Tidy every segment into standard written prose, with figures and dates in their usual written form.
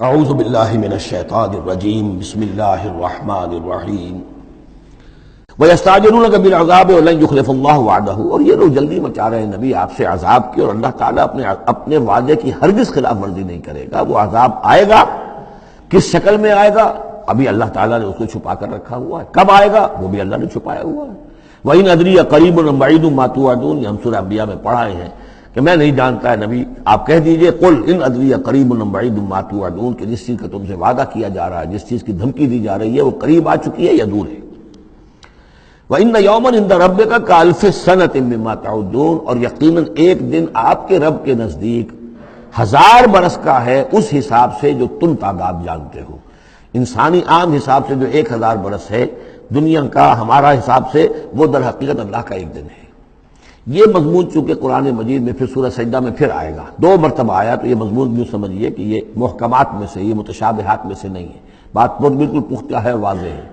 اعوذ باللہ من الشیطان الرجیم بسم اللہ الرحمن الرحیم وَيَسْتَعْجِلُونَكَ بِالْعَذَابِ وَلَنْ يُخْلِفَ اللَّهُ وَعْدَهُ، اور یہ لوگ جلدی مچا رہے ہیں نبی آپ سے عذاب کی، اور اللہ تعالیٰ اپنے وعدے کی ہرگز خلاف ورزی نہیں کرے گا۔ وہ عذاب آئے گا، کس شکل میں آئے گا ابھی اللہ تعالیٰ نے اس کو چھپا کر رکھا ہوا ہے، کب آئے گا وہ بھی اللہ نے چھپایا ہوا ہے۔ وَإِنْ أَدْرِيَ قَرِيبٌ أَمْ بَعِيدٌ مَا تُوعَدُونَ، یہ ہم سورہ انبیاء میں پڑھائے ہیں کہ میں نہیں جانتا ہے نبی، آپ کہہ دیجئے قُلْ إِنْ أَدْرِيَ قَرِيبٌ أَمْ بَعِيدٌ مَا تُوعَدُونَ، کہ جس چیز کا تم سے وعدہ کیا جا رہا ہے، جس چیز کی دھمکی دی جا رہی ہے وہ قریب آ چکی ہے یا دور ہے۔ وَإِنَّ يَوْمًا عِندَ رَبِّكَ كَأَلْفِ سَنَةٍ مِّمَّا تَعُدُّونَ، اور یقیناً ایک دن آپ کے رب کے نزدیک 1000 برس کا ہے اس حساب سے جو تم تعداد جانتے ہو۔ انسانی عام حساب سے جو 1000 برس ہے، دنیا کا ہمارا حساب سے وہ در حقیقت اللہ کا ایک دن ہے۔ یہ مضمون چونکہ قرآن مجید میں پھر سورہ سجدہ میں پھر آئے گا، 2 مرتبہ آیا، تو یہ مضمون یوں سمجھیے کہ یہ محکمات میں سے، یہ متشابہات میں سے نہیں ہے، بات بہت بالکل پختہ ہے، واضح ہے۔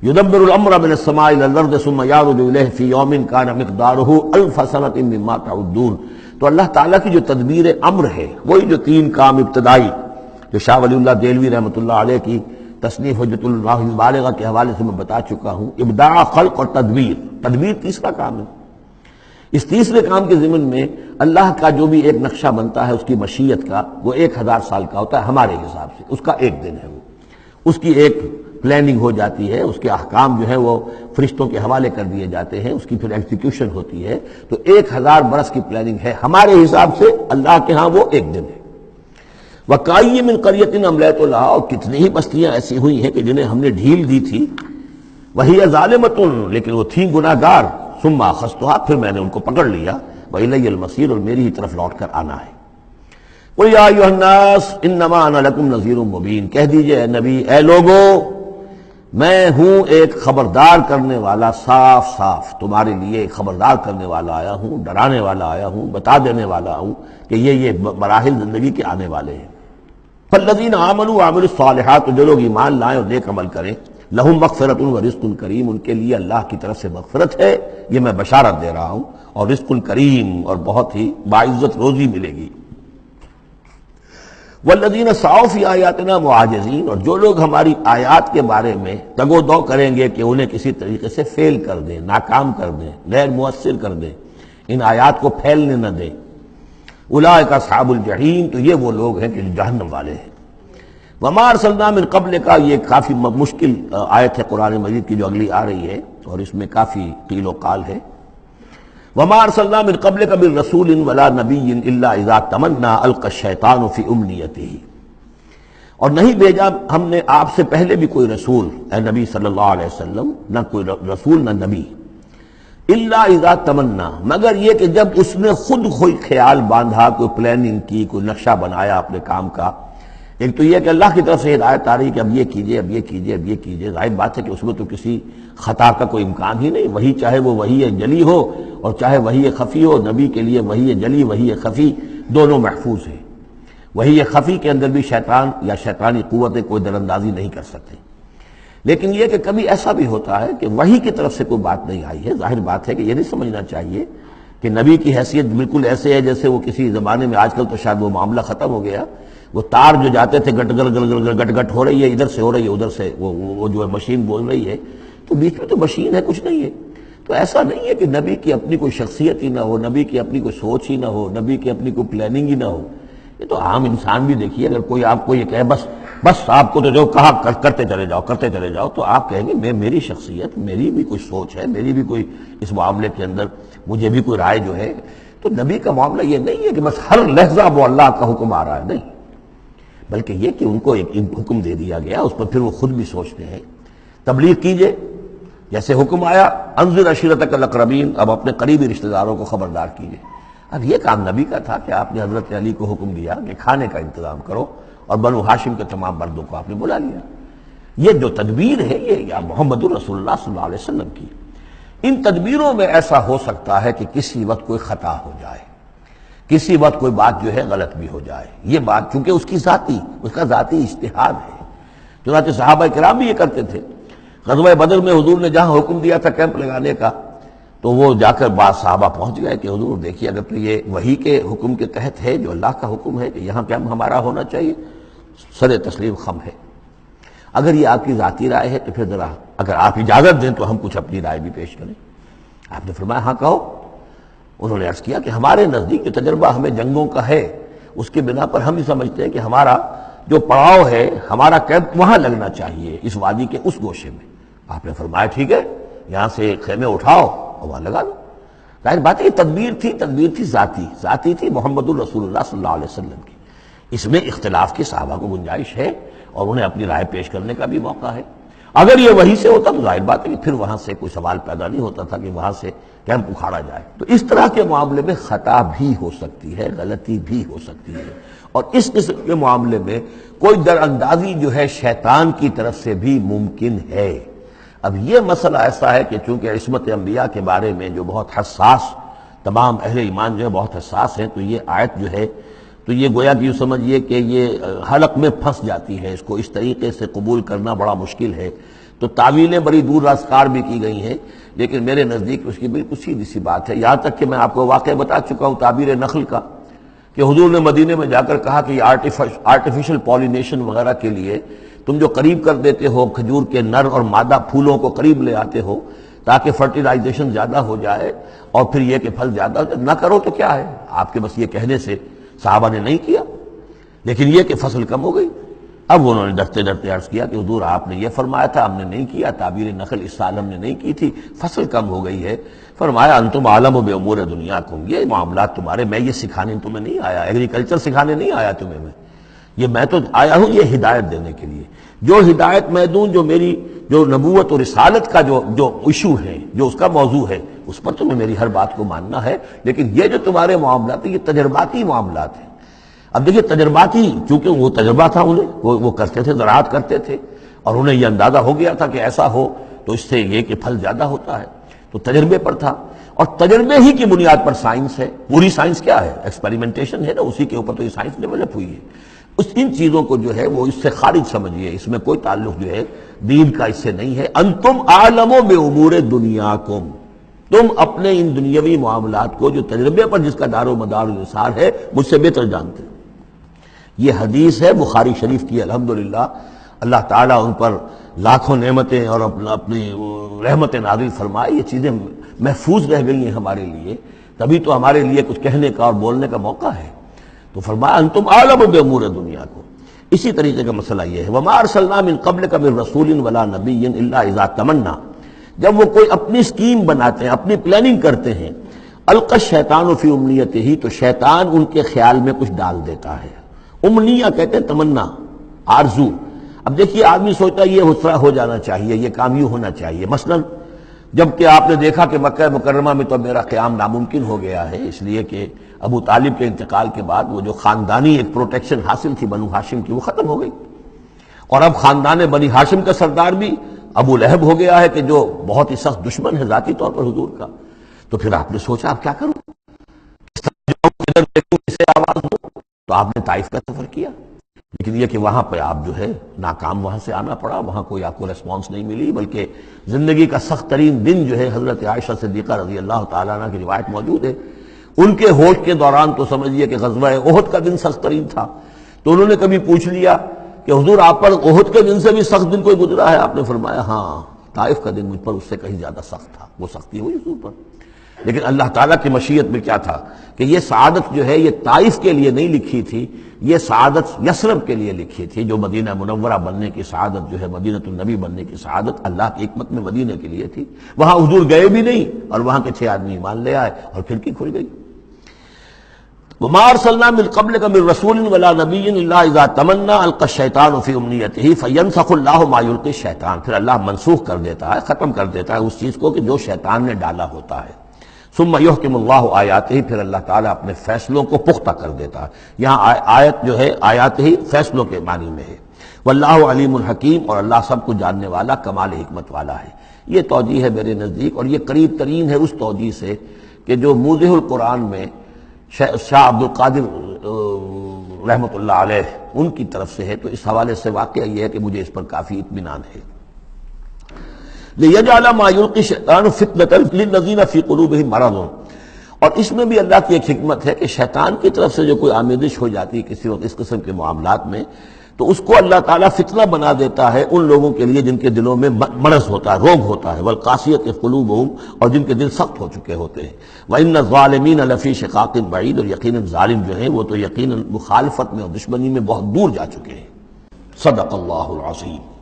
يدبر الامر من السماء الى الارض ثم يعرج اليه في يوم كان مقداره 1000 سنة مما تعدون، تو اللہ تعالیٰ کی جو تدبیر امر ہے، وہی جو 3 کام ابتدائی جو شاہ ولی اللہ دہلوی رحمۃ اللہ علیہ کی تصنیف حجت اللہ البالغہ کے حوالے سے میں بتا چکا ہوں، ابداع، خلق اور تدبیر۔ تدبیر تیسرا کام ہے۔ اس تیسرے کام کے ضمن میں اللہ کا جو بھی ایک نقشہ بنتا ہے اس کی مشیت کا، وہ 1000 سال کا ہوتا ہے ہمارے حساب سے، اس کا ایک دن ہے، وہ اس کی ایک پلاننگ ہو جاتی ہے، اس کے احکام جو ہے وہ فرشتوں کے حوالے کر دیے جاتے ہیں، اس کی پھر ایگزیکیوشن ہوتی ہے، تو 1000 برس کی پلاننگ ہے ہمارے حساب سے، اللہ کے ہاں وہ ایک دن ہے۔ وَكَأَيٍّ مِّن قَرْيَةٍ أَمْلَيْتُ لَهَا، اور کتنی ہی بستیاں ایسی ہوئی ہیں کہ جنہیں ہم نے ڈھیل دی تھی، وَهِيَ ظَالِمَةٌ، لیکن وہ تھیں گناہ گار، ثُمَّ أَخَذْتُهَا، پھر میں نے ان کو پکڑ لیا، وَإِلَيَّ الْمَصِيرُ، اور میری ہی طرف لوٹ کر آنا ہے۔ قُلْ يَا أَيُّهَا النَّاسُ إِنَّمَا أَنَا لَكُمْ نَذِيرٌ مُّبِينٌ، کہہ دیجئے اے نبی، اے لوگو، میں ہوں ایک خبردار کرنے والا، صاف صاف تمہارے لیے ایک خبردار کرنے والا آیا ہوں، ڈرانے والا آیا ہوں، بتا دینے والا ہوں کہ یہ مراحل زندگی کے آنے والے ہیں۔ فالذین آمنوا وعملوا الصالحات، جو لوگ ایمان لائیں اور نیک عمل کریں، لہم مغفرت ورزق کریم، ان کے لیے اللہ کی طرف سے مغفرت ہے، یہ میں بشارت دے رہا ہوں، اور رزق کریم، اور بہت ہی باعزت روزی ملے گی۔ والذین سعوا فی آیاتنا معاجزین، اور جو لوگ ہماری آیات کے بارے میں تگ و دو کریں گے کہ انہیں کسی طریقے سے فیل کر دیں، ناکام کر دیں، غیر مؤثر کر دیں، ان آیات کو پھیلنے نہ دیں، اولئک اصحاب الجحیم، تو یہ وہ لوگ ہیں کہ جہنم والے ہیں۔ وما ارسلنا من قبلک، یہ کافی مشکل آیت ہے قرآن مجید کی جو اگلی آ رہی ہے، اور اس میں کافی قیل و قال ہے۔ وما ارسلنا من قبلک من رسول ولا نبی الا اذا تمنى القى الشیطان فی امنیتہ، اور نہیں بھیجا ہم نے آپ سے پہلے بھی کوئی رسول، اے نبی صلی اللہ علیہ وسلم، نہ کوئی رسول نہ نبی، الا اذا تمنا، مگر یہ کہ جب اس نے خود کوئی خیال باندھا، کوئی پلاننگ کی، کوئی نقشہ بنایا اپنے کام کا۔ ایک تو یہ کہ اللہ کی طرف سے ہدایت آ رہی کہ اب یہ کیجئے، اب یہ کیجئے، اب یہ کیجئے، ظاہر بات ہے کہ اس میں تو کسی خطا کا کوئی امکان ہی نہیں، وہی چاہے وہ وہی جلی ہو اور چاہے وہی خفی ہو، نبی کے لیے وہی جلی وہی خفی دونوں محفوظ ہیں۔ وہی خفی کے اندر بھی شیطان یا شیطانی قوتیں کوئی دراندازی نہیں کر سکتے، لیکن یہ کہ کبھی ایسا بھی ہوتا ہے کہ وحی کی طرف سے کوئی بات نہیں آئی ہے، ظاہر بات ہے کہ یہ نہیں سمجھنا چاہیے کہ نبی کی حیثیت بالکل ایسے ہے جیسے وہ کسی زمانے میں، آج کل تو شاید وہ معاملہ ختم ہو گیا، وہ تار جو جاتے تھے گٹ گٹ گٹ گٹ گٹ ہو رہی ہے، ادھر سے ہو رہی ہے، ادھر سے وہ جو ہے مشین بول رہی ہے، تو بیچ میں تو مشین ہے، کچھ نہیں ہے۔ تو ایسا نہیں ہے کہ نبی کی اپنی کوئی شخصیت ہی نہ ہو، نبی کی اپنی کوئی سوچ ہی نہ ہو، نبی کی اپنی کوئی پلاننگ ہی نہ ہو۔ یہ تو عام انسان بھی دیکھیے، اگر کوئی آپ کو یہ کہے بس آپ کو تو جو کہا کرتے چلے جاؤ، تو آپ کہیں گے میری شخصیت، میری بھی کوئی سوچ ہے، میری بھی کوئی اس معاملے کے اندر مجھے بھی کوئی رائے جو ہے۔ تو نبی کا معاملہ یہ نہیں ہے کہ بس ہر لحظہ وہ اللہ کا حکم آ رہا ہے، نہیں، بلکہ یہ کہ ان کو ایک حکم دے دیا گیا، اس پر پھر وہ خود بھی سوچتے ہیں۔ تبلیغ کیجئے، جیسے حکم آیا انذر عشیرتک الاقربین، اب اپنے قریبی رشتہ داروں کو خبردار کیجئے۔ اب یہ کام نبی کا تھا کہ آپ نے حضرت علی کو حکم دیا کہ کھانے کا انتظام کرو، اور بنو ہاشم کے تمام مردوں کو آپ نے بلا لیا۔ یہ جو تدبیر ہے یہ یا محمد رسول اللہ صلی اللہ علیہ وسلم کی، ان تدبیروں میں ایسا ہو سکتا ہے کہ کسی وقت کوئی خطا ہو جائے، کسی وقت کوئی بات جو ہے غلط بھی ہو جائے، یہ بات چونکہ اس کا ذاتی اجتہاد ہے۔ چنانچہ صحابہ کرام بھی یہ کرتے تھے۔ غزوہ بدر میں حضور نے جہاں حکم دیا تھا کیمپ لگانے کا، تو وہ جا کر بعض صحابہ پہنچ گئے کہ حضور دیکھیے اگر تو یہ وحی کے حکم کے تحت ہے جو اللہ کا حکم ہے کہ یہاں کیمپ ہمارا ہونا چاہیے، سر تسلیم خم ہے۔ اگر یہ آپ کی ذاتی رائے ہے تو پھر ذرا اگر آپ اجازت دیں تو ہم کچھ اپنی رائے بھی پیش کریں۔ آپ نے فرمایا ہاں کہو۔ انہوں نے عرض کیا کہ ہمارے نزدیک جو تجربہ ہمیں جنگوں کا ہے اس کے بنا پر ہم یہ سمجھتے ہیں کہ ہمارا جو پڑاؤ ہے، ہمارا کیمپ وہاں لگنا چاہیے، اس وادی کے اس گوشے میں۔ آپ نے فرمایا ٹھیک ہے، یہاں سے خیمے اٹھاؤ اور وہاں لگا دو۔ ظاہر بات ہے یہ تدبیر تھی ذاتی تھی محمد الرسول اللہ صلی اللہ علیہ وسلم کی۔ اس میں اختلاف کی صحابہ کو گنجائش ہے اور انہیں اپنی رائے پیش کرنے کا بھی موقع ہے۔ اگر یہ وہی سے ہوتا تو ظاہر بات ہے کہ پھر وہاں سے کوئی سوال پیدا نہیں ہوتا تھا کہ وہاں سے کیمپ اکھاڑا جائے۔ تو اس طرح کے معاملے میں خطا بھی ہو سکتی ہے، غلطی بھی ہو سکتی ہے، اور اس قسم کے معاملے میں کوئی در اندازی جو ہے شیطان کی طرف سے بھی ممکن ہے۔ اب یہ مسئلہ ایسا ہے کہ چونکہ عصمت انبیاء کے بارے میں جو بہت حساس، تمام اہل ایمان جو ہے بہت حساس ہیں، تو یہ آیت جو ہے تو یہ گویا کہ یوں سمجھیے کہ یہ حلق میں پھنس جاتی ہے، اس کو اس طریقے سے قبول کرنا بڑا مشکل ہے۔ تو تعویلیں بڑی دور راسکار بھی کی گئی ہیں، لیکن میرے نزدیک اس کی بالکل سیدھی سی بات ہے۔ یہاں تک کہ میں آپ کو واقعہ بتا چکا ہوں تعبیر نخل کا، کہ حضور نے مدینے میں جا کر کہا کہ یہ آرٹیفیشل پولینیشن وغیرہ کے لیے تم جو قریب کر دیتے ہو کھجور کے نر اور مادہ پھولوں کو قریب لے آتے ہو تاکہ فرٹیلائزیشن زیادہ ہو جائے اور پھر یہ کہ پھل زیادہ ہو جائے، نہ کرو تو کیا ہے، آپ کے بس یہ کہنے سے صحابہ نے نہیں کیا، لیکن یہ کہ فصل کم ہو گئی۔ اب انہوں نے ڈرتے ڈرتے عرض کیا کہ حضور آپ نے یہ فرمایا تھا، ہم نے نہیں کیا، تعبیر نخل اس سال ہم نے نہیں کی تھی، فصل کم ہو گئی ہے۔ فرمایا انتم عالم بامور دنیاکم، یہ معاملات تمہارے، میں یہ سکھانے تمہیں نہیں آیا، ایگریکلچر سکھانے نہیں آیا تمہیں یہ میں تو آیا ہوں یہ ہدایت دینے کے لیے۔ جو ہدایت میں دوں، جو میری جو نبوت اور رسالت کا جو ایشو ہے، جو اس کا موضوع ہے، اس پر تمہیں میری ہر بات کو ماننا ہے، لیکن یہ جو تمہارے معاملات ہیں یہ تجرباتی معاملات ہیں۔ اب دیکھیے تجرباتی، چونکہ وہ تجربہ تھا انہیں، وہ کرتے تھے، زراعت کرتے تھے، اور انہیں یہ اندازہ ہو گیا تھا کہ ایسا ہو تو اس سے یہ کہ پھل زیادہ ہوتا ہے، تو تجربے پر تھا، اور تجربے ہی کی بنیاد پر سائنس ہے۔ پوری سائنس کیا ہے؟ ایکسپیریمنٹیشن ہے نا، اسی کے اوپر تو یہ سائنس ڈیولپ ہوئی ہے۔ ان چیزوں کو جو ہے وہ اس سے خارج سمجھیے، اس میں کوئی تعلق جو ہے دین کا اس سے نہیں ہے۔ انتم عالم بامور دنیاکم، تم اپنے ان دنیاوی معاملات کو جو تجربے پر جس کا دار و مدار و نثار ہے مجھ سے بہتر جانتے ہیں۔ یہ حدیث ہے بخاری شریف کی، الحمدللہ اللہ تعالیٰ ان پر لاکھوں نعمتیں اور اپنی رحمتیں نازل فرمائے، یہ چیزیں محفوظ رہ گئی ہیں ہمارے لیے، تبھی تو ہمارے لیے کچھ کہنے کا اور بولنے کا موقع ہے۔ تو فرمایا انتم عالم بامور دنیاکم۔ اسی طریقے کا مسئلہ یہ ہے وما ارسلنا من قبلک من رسول ولا نبی الا اذا تمنا، جب وہ کوئی اپنی سکیم بناتے ہیں، اپنی پلاننگ کرتے ہیں، القی الشیطان فی امنیتہ، تو شیطان ان کے خیال میں کچھ ڈال دیتا ہے۔ امنیہ کہتے ہیں تمنا، آرزو۔ اب دیکھیے آدمی سوچتا ہے یہ حسرہ ہو جانا چاہیے، یہ کام یوں ہونا چاہیے، مثلا جب کہ آپ نے دیکھا کہ مکہ مکرمہ میں تو میرا قیام ناممکن ہو گیا ہے، اس لیے کہ ابو طالب کے انتقال کے بعد وہ جو خاندانی ایک پروٹیکشن حاصل تھی بنو ہاشم کی، وہ ختم ہو گئی، اور اب خاندان بنی ہاشم کا سردار بھی ابو لہب ہو گیا ہے، کہ جو بہت ہی سخت دشمن ہے ذاتی طور پر حضور کا۔ تو پھر آپ نے سوچا اب کیا کروں، ادھر دیکھوں کسے آواز دوں، تو آپ نے طائف کا سفر کیا، لیکن یہ کہ وہاں پہ آپ جو ہے ناکام وہاں سے آنا پڑا، وہاں کوئی آپ کو ریسپانس نہیں ملی، بلکہ زندگی کا سخت ترین دن جو ہے حضرت عائشہ صدیقہ رضی اللہ تعالیٰ عنہ کی روایت موجود ہے، ان کے ہوش کے دوران تو سمجھیے کہ غزوہ احد کا دن سخت ترین تھا، تو انہوں نے کبھی پوچھ لیا کہ حضور آپ پر احد کے دن سے بھی سخت دن کوئی گزرا ہے؟ آپ نے فرمایا ہاں، طائف کا دن مجھ پر اس سے کہیں زیادہ سخت تھا، وہ سختی ہوئی حضور پر۔ لیکن اللہ تعالیٰ کی مشیت میں کیا تھا کہ یہ سعادت جو ہے یہ طائف کے لیے نہیں لکھی تھی، یہ سعادت یثرب کے لیے لکھی تھی، جو مدینہ منورہ بننے کی سعادت جو ہے، مدینہ النبی بننے کی سعادت اللہ کی حکمت میں مدینہ کے لیے تھی۔ وہاں حضور گئے بھی نہیں اور وہاں کے 6 آدمی ایمان لے آئے اور کھڑکی کھل گئی۔ وما ارسلنا من قبلک من رسول ولا نبی الا اذا تمنا القى الشیطان فی امنیتہ فینسخ اللہ ما یلقی الشیطان، پھر اللہ منسوخ کر دیتا ہے، ختم کر دیتا ہے اس چیز کو کہ جو شیطان نے ڈالا ہوتا ہے۔ ثم یحکم اللہ آیاتہ، پھر اللہ تعالیٰ اپنے فیصلوں کو پختہ کر دیتا ہے۔ یہاں آیت جو ہے آیات ہی فیصلوں کے معنی میں ہے۔ واللہ علیم الحکیم، اور اللہ سب کو جاننے والا، کمال حکمت والا ہے۔ یہ توجیہ ہے میرے نزدیک، اور یہ قریب ترین ہے اس توجیہ سے کہ جو موضح القرآن میں شاہ عبد القادر رحمۃ اللہ علیہ ان کی طرف سے ہے، تو اس حوالے سے واقعہ یہ ہے کہ مجھے اس پر کافی اطمینان ہے۔ لِيَجْعَلَ مَا يُلْقِي الشَّيْطَانُ فِتْنَةً لِلَّذِينَ فِي قُلُوبِهِم مَرَضٌ، اور اس میں بھی اللہ کی ایک حکمت ہے کہ شیطان کی طرف سے جو کوئی آمیزش ہو جاتی ہے کسی وقت اس قسم کے معاملات میں، تو اس کو اللہ تعالیٰ فتنہ بنا دیتا ہے ان لوگوں کے لیے جن کے دلوں میں مرض ہوتا ہے، روگ ہوتا ہے، والقاسیۃ قلوبہم، اور جن کے دل سخت ہو چکے ہوتے ہیں۔ وَإِنَّ الظَّالِمِينَ لَفِي شِقَاقٍ بَعِيدٍ، اور یقیناً ظالم جو ہیں وہ تو یقیناً مخالفت میں اور دشمنی میں بہت دور جا چکے ہیں۔ صدق اللہ العظیم۔